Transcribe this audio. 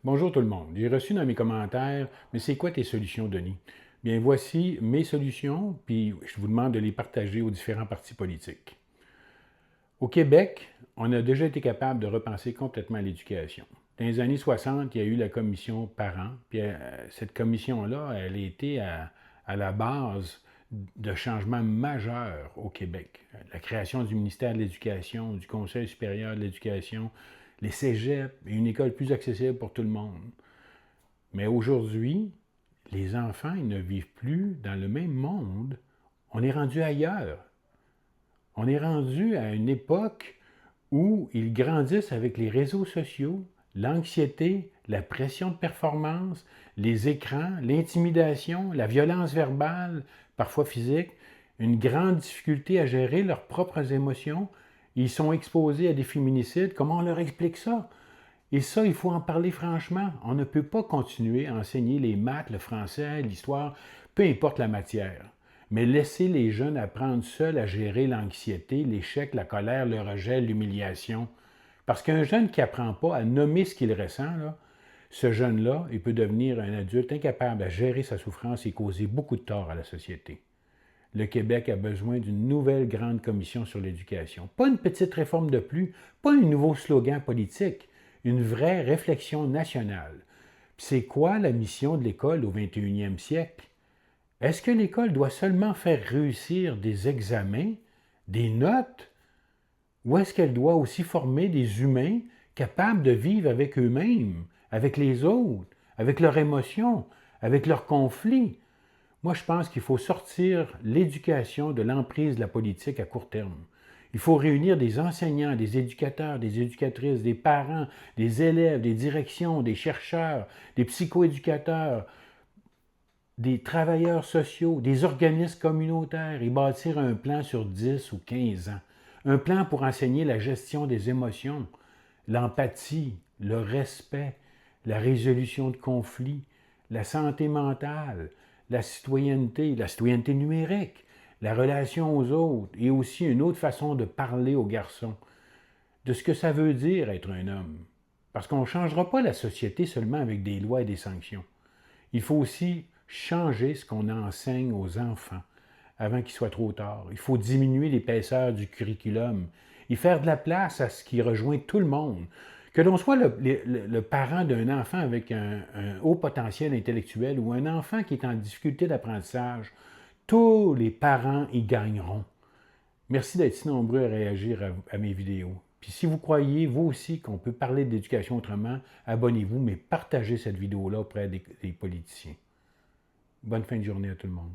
Bonjour tout le monde. J'ai reçu dans mes commentaires, mais c'est quoi tes solutions, Denis? Bien, voici mes solutions, puis je vous demande de les partager aux différents partis politiques. Au Québec, on a déjà été capable de repenser complètement l'éducation. Dans les années 60, il y a eu la commission parents, puis cette commission-là, elle a été à la base de changements majeurs au Québec. La création du ministère de l'Éducation, du Conseil supérieur de l'Éducation, les cégeps et une école plus accessible pour tout le monde. Mais aujourd'hui, les enfants, ils ne vivent plus dans le même monde. On est rendu ailleurs. On est rendu à une époque où ils grandissent avec les réseaux sociaux, l'anxiété, la pression de performance, les écrans, l'intimidation, la violence verbale, parfois physique, une grande difficulté à gérer leurs propres émotions. Ils sont exposés à des féminicides. Comment on leur explique ça? Et ça, il faut en parler franchement. On ne peut pas continuer à enseigner les maths, le français, l'histoire, peu importe la matière. Mais laisser les jeunes apprendre seuls à gérer l'anxiété, l'échec, la colère, le rejet, l'humiliation. Parce qu'un jeune qui n'apprend pas à nommer ce qu'il ressent, là, ce jeune-là, il peut devenir un adulte incapable à gérer sa souffrance et causer beaucoup de tort à la société. Le Québec a besoin d'une nouvelle grande commission sur l'éducation. Pas une petite réforme de plus, pas un nouveau slogan politique, une vraie réflexion nationale. C'est quoi la mission de l'école au 21e siècle? Est-ce que l'école doit seulement faire réussir des examens, des notes, ou est-ce qu'elle doit aussi former des humains capables de vivre avec eux-mêmes, avec les autres, avec leurs émotions, avec leurs conflits? Moi, je pense qu'il faut sortir l'éducation de l'emprise de la politique à court terme. Il faut réunir des enseignants, des éducateurs, des éducatrices, des parents, des élèves, des directions, des chercheurs, des psychoéducateurs, des travailleurs sociaux, des organismes communautaires et bâtir un plan sur 10 ou 15 ans. Un plan pour enseigner la gestion des émotions, l'empathie, le respect, la résolution de conflits, la santé mentale, la citoyenneté numérique, la relation aux autres et aussi une autre façon de parler aux garçons, de ce que ça veut dire être un homme. Parce qu'on ne changera pas la société seulement avec des lois et des sanctions. Il faut aussi changer ce qu'on enseigne aux enfants avant qu'il soit trop tard. Il faut diminuer l'épaisseur du curriculum et faire de la place à ce qui rejoint tout le monde. Que l'on soit le parent d'un enfant avec un haut potentiel intellectuel ou un enfant qui est en difficulté d'apprentissage, tous les parents y gagneront. Merci d'être si nombreux à réagir à mes vidéos. Puis si vous croyez, vous aussi, qu'on peut parler d'éducation autrement, abonnez-vous, mais partagez cette vidéo-là auprès des politiciens. Bonne fin de journée à tout le monde.